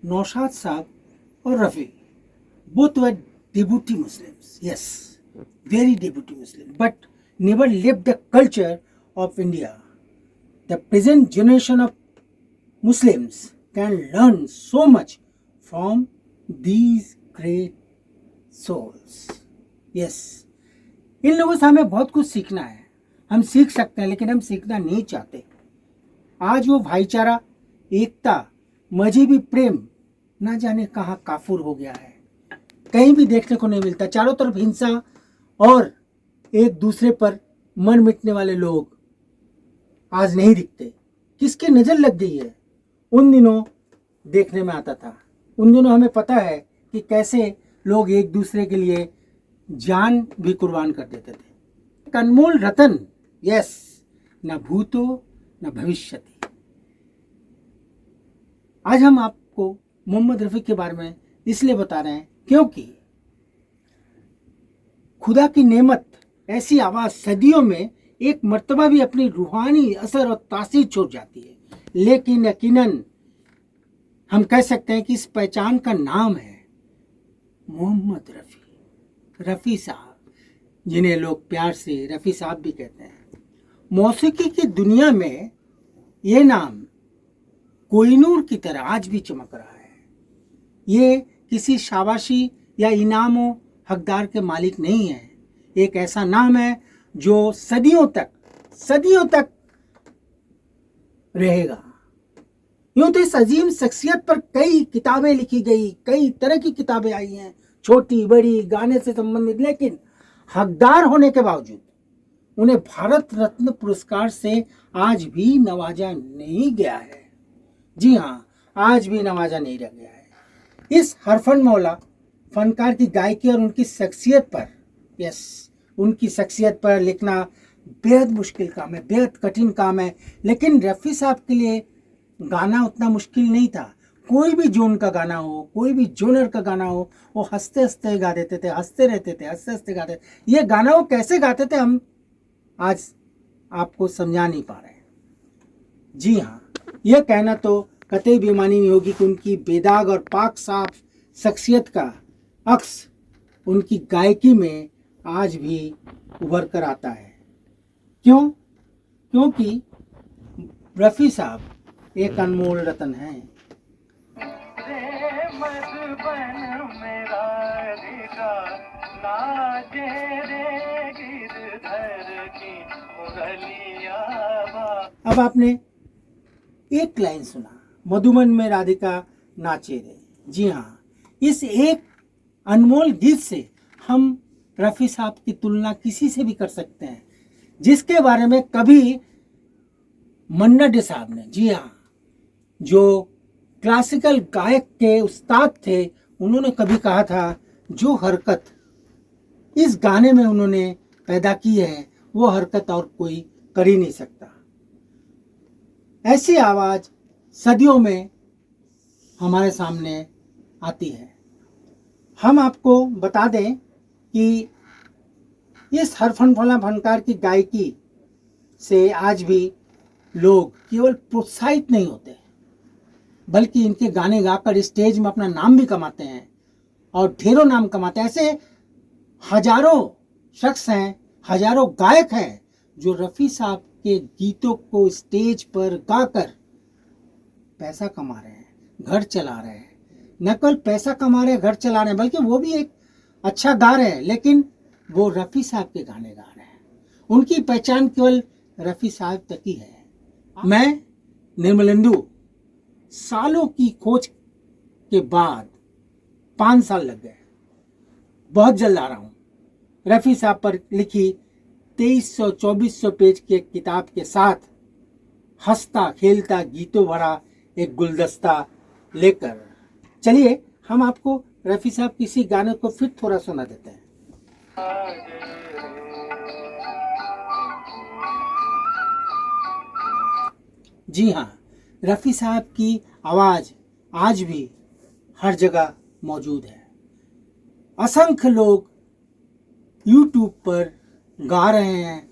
नौशाद साहब और Rafi both were devotee Muslims, yes, very devotee Muslims, but never lived the culture of India. The present generation of Muslims can learn so much from these great souls. Yes, इन लोगों से हमें बहुत कुछ सीखना है. हम सीख सकते हैं, लेकिन हम सीखना नहीं चाहते. आज वो भाईचारा, एकता, मजहबी प्रेम ना जाने कहाँ काफूर हो गया है. कहीं भी देखने को नहीं मिलता. चारों तरफ हिंसा और एक दूसरे पर मन मिटने वाले लोग आज नहीं दिखते. किसकी नजर लग गई है? उन दिनों देखने में आता था. उन दिनों हमें पता है कि कैसे लोग एक दूसरे के लिए जान भी कुर्बान कर देते थे. अनमोल रतन, यस, न भूतो न भविष्यति. आज हम आपको मोहम्मद रफ़ी के बारे में इसलिए बता रहे हैं क्योंकि खुदा की नेमत ऐसी आवाज़ सदियों में एक मर्तबा भी अपनी रूहानी असर और तासीर छोड़ जाती है. लेकिन यकीनन हम कह सकते हैं कि इस पहचान का नाम है मोहम्मद रफ़ी. रफ़ी साहब, जिन्हें लोग प्यार से रफ़ी साहब भी कहते हैं. मौसीकी की दुनिया में ये नाम कोहिनूर की तरह आज भी चमक रहा है. ये किसी शाबाशी या इनामों हकदार के मालिक नहीं है. एक ऐसा नाम है जो सदियों तक रहेगा. यूं तो इस अजीम शख्सियत पर कई किताबें लिखी गई, कई तरह की किताबें आई हैं, छोटी बड़ी, गाने से संबंधित, लेकिन हकदार होने के बावजूद उन्हें भारत रत्न पुरस्कार से आज भी नवाजा नहीं गया है. जी हाँ, आज भी नवाजा नहीं रह गया है. इस हरफन मौला फनकार की गायकी और उनकी शख्सियत पर, यस, उनकी शख्सियत पर लिखना बेहद मुश्किल काम है, बेहद कठिन काम है. लेकिन रफ़ी साहब के लिए गाना उतना मुश्किल नहीं था. कोई भी जोन का गाना हो, कोई भी जोनर का गाना हो, वो हंसते हंसते गा देते थे, हंसते रहते थे, हंसते हंसते गाते. ये गाना वो कैसे गाते थे हम आज आपको समझा नहीं पा रहे हैं. जी हाँ, यह कहना तो कतई बेईमानी नहीं होगी कि उनकी बेदाग और पाक साफ शख्सियत का अक्स उनकी गायकी में आज भी उभर कर आता है. क्यों? क्योंकि रफ़ी साहब एक अनमोल रतन हैं. अब आपने एक लाइन सुना, मधुबन में राधिका नाचे रे. जी हाँ, इस एक अनमोल गीत से हम रफ़ी साहब की तुलना किसी से भी कर सकते हैं, जिसके बारे में कभी मन्ना डे साहब ने, जी हाँ, जो क्लासिकल गायक के उस्ताद थे, उन्होंने कभी कहा था जो हरकत इस गाने में उन्होंने पैदा की है वो हरकत और कोई कर ही नहीं सकता. ऐसी आवाज़ सदियों में हमारे सामने आती है. हम आपको बता दें कि इस हरफन फला फनकार की गायकी से आज भी लोग केवल प्रोत्साहित नहीं होते, बल्कि इनके गाने गाकर स्टेज में अपना नाम भी कमाते हैं और ढेरों नाम कमाते हैं. ऐसे हजारों शख्स हैं, हजारों गायक हैं जो रफ़ी साहब के गीतों को स्टेज पर गाकर पैसा कमा रहे हैं, घर चला रहे हैं. न केवल पैसा कमा रहे हैं, घर चला रहे हैं, बल्कि वो भी एक अच्छा गा रहे हैं, लेकिन वो रफ़ी साहब के गाने गा रहे हैं. उनकी पहचान केवल रफ़ी साहब तक ही है. मैं निर्मलेंदु सालों की खोज के बाद 5 साल लग गए, बहुत जल्द आ रहा हूँ रफ़ी साहब पर लिखी 2300-2400 पेज की एक किताब के साथ हंसता खेलता गीतों भरा एक गुलदस्ता लेकर. चलिए हम आपको रफ़ी साहब किसी गाने को फिर थोड़ा सुना देते हैं. जी हाँ, रफ़ी साहब की आवाज़ आज भी हर जगह मौजूद है. असंख्य लोग YouTube पर गा रहे हैं,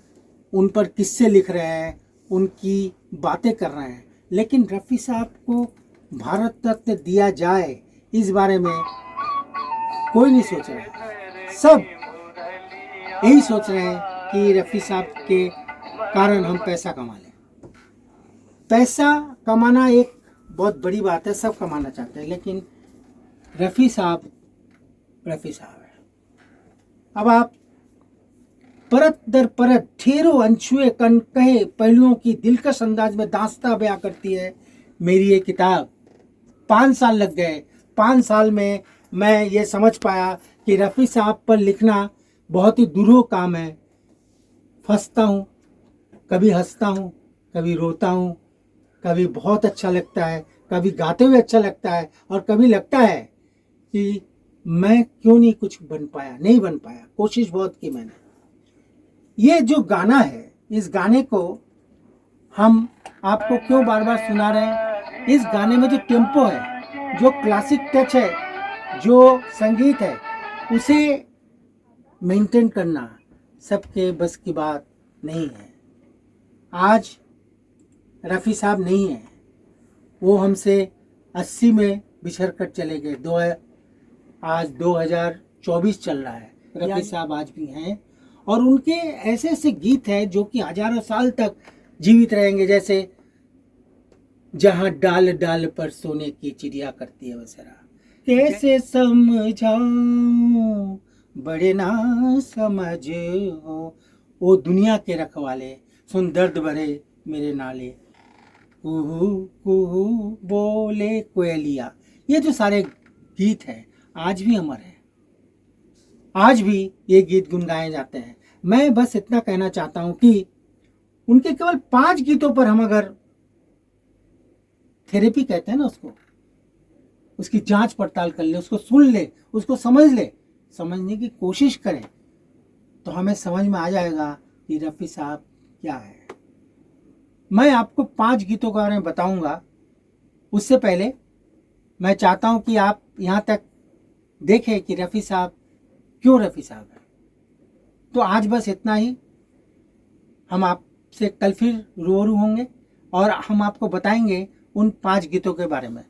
उन पर किस्से लिख रहे हैं, उनकी बातें कर रहे हैं, लेकिन रफ़ी साहब को भारत रत्न दिया जाए इस बारे में कोई नहीं सोच रहा है। सब यही सोच रहे हैं कि रफ़ी साहब के कारण हम पैसा कमा लें। पैसा कमाना एक बहुत बड़ी बात है, सब कमाना चाहते हैं, लेकिन रफ़ी साहब है। अब आप परत दर परत ढेरों अनछुए कहे पहलुओं की दिलकश अंदाज में दास्तां बयां करती है मेरी ये किताब। 5 साल लग गए। 5 साल में मैं ये समझ पाया कि रफ़ी साहब पर लिखना बहुत ही दुरूह काम है। फंसता हूँ, कभी हंसता हूँ, कभी रोता हूँ, कभी बहुत अच्छा लगता है, कभी गाते हुए अच्छा लगता है, और कभी लगता है कि मैं क्यों नहीं कुछ बन पाया, नहीं बन पाया। कोशिश बहुत की मैंने। ये जो गाना है, इस गाने को हम आपको क्यों बार बार सुना रहे हैं? इस गाने में जो टेम्पो है, जो क्लासिक टच है, जो संगीत है, उसे मेंटेन करना सबके बस की बात नहीं है। आज रफ़ी साहब नहीं है, वो हमसे 80 में बिछड़ कर चले गए। आज 2024 चल रहा है, रफ़ी साहब आज भी हैं, और उनके ऐसे ऐसे गीत हैं जो कि हजारों साल तक जीवित रहेंगे, जैसे जहाँ डाल डाल पर सोने की चिड़िया करती है बसेरा, कैसे समझाऊं बड़े ना समझ हो, वो दुनिया के रखवाले, सुन दर्द भरे मेरे नाले, कुहू कुहू बोले कोयलिया। ये जो सारे गीत हैं आज भी अमर है, आज भी ये गीत गुनगाए जाते हैं। मैं बस इतना कहना चाहता हूं कि उनके केवल 5 गीतों पर हम अगर थेरेपी कहते हैं ना उसको, उसकी जांच पड़ताल कर ले, उसको सुन ले, उसको समझ ले, समझने की कोशिश करें, तो हमें समझ में आ जाएगा कि रफ़ी साहब क्या है। मैं आपको 5 गीतों के बारे में बताऊंगा। उससे पहले मैं चाहता हूं कि आप यहाँ तक देखें कि रफ़ी साहब क्यों रफ़ी साहब है। तो आज बस इतना ही। हम आपसे कल फिर रूबरू होंगे और हम आपको बताएंगे उन 5 गीतों के बारे में।